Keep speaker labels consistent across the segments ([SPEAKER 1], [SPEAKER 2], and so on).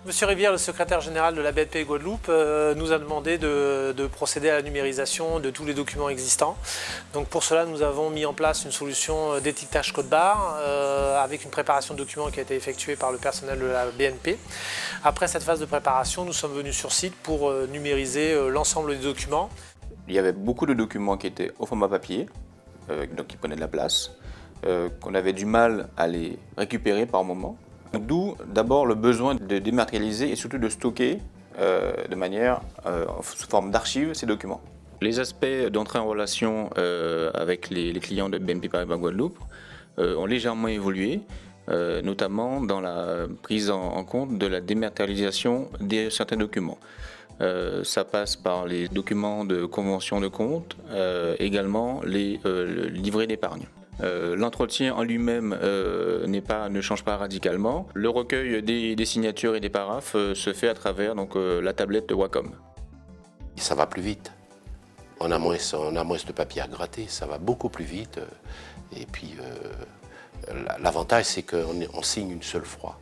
[SPEAKER 1] Monsieur Rivière, le secrétaire général de la BNP Guadeloupe, nous a demandé de procéder à la numérisation de tous les documents existants. Donc pour cela, nous avons mis en place une solution d'étiquetage code-barre avec une préparation de documents qui a été effectuée par le personnel de la BNP. Après cette phase de préparation, nous sommes venus sur site pour numériser l'ensemble des documents.
[SPEAKER 2] Il y avait beaucoup de documents qui étaient au format papier, donc qui prenaient de la place, qu'on avait du mal à les récupérer par moment. D'où d'abord le besoin de dématérialiser et surtout de stocker de manière sous forme d'archives ces documents. Les aspects d'entrée en relation avec les clients de BNP Paribas Guadeloupe ont légèrement évolué, notamment dans la prise en compte de la dématérialisation de certains documents. Ça passe par les documents de convention de compte, également les livrets d'épargne. L'entretien en lui-même ne change pas radicalement. Le recueil des signatures et des paraphes se fait à travers la tablette de Wacom.
[SPEAKER 3] Ça va plus vite. On a moins de papier à gratter, ça va beaucoup plus vite. Et puis l'avantage, c'est qu'on signe une seule fois.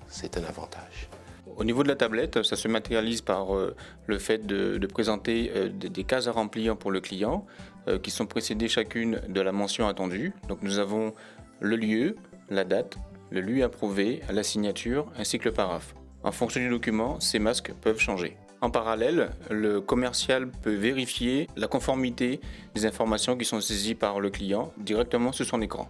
[SPEAKER 3] C'est un avantage.
[SPEAKER 2] Au niveau de la tablette, ça se matérialise par le fait de présenter des cases à remplir pour le client qui sont précédées chacune de la mention attendue. Donc nous avons le lieu, la date, le lieu approuvé, la signature ainsi que le paraphe. En fonction du document, ces masques peuvent changer. En parallèle, le commercial peut vérifier la conformité des informations qui sont saisies par le client directement sur son écran.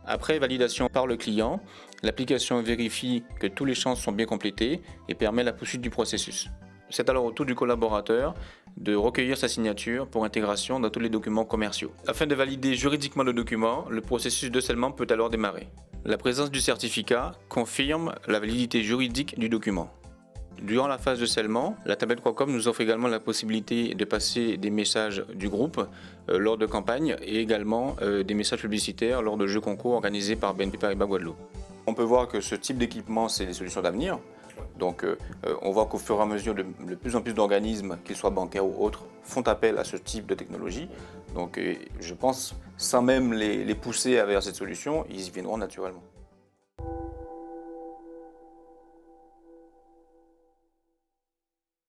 [SPEAKER 2] Après validation par le client, l'application vérifie que tous les champs sont bien complétés et permet la poursuite du processus. C'est alors au tour du collaborateur de recueillir sa signature pour intégration dans tous les documents commerciaux. Afin de valider juridiquement le document, le processus de scellement peut alors démarrer. La présence du certificat confirme la validité juridique du document. Durant la phase de scellement, la tablette Wacom nous offre également la possibilité de passer des messages du groupe lors de campagnes et également des messages publicitaires lors de jeux concours organisés par BNP Paribas Guadeloupe. On peut voir que ce type d'équipement, c'est des solutions d'avenir. Donc on voit qu'au fur et à mesure, de plus en plus d'organismes, qu'ils soient bancaires ou autres, font appel à ce type de technologie. Donc je pense, sans même les pousser vers cette solution, ils y viendront naturellement.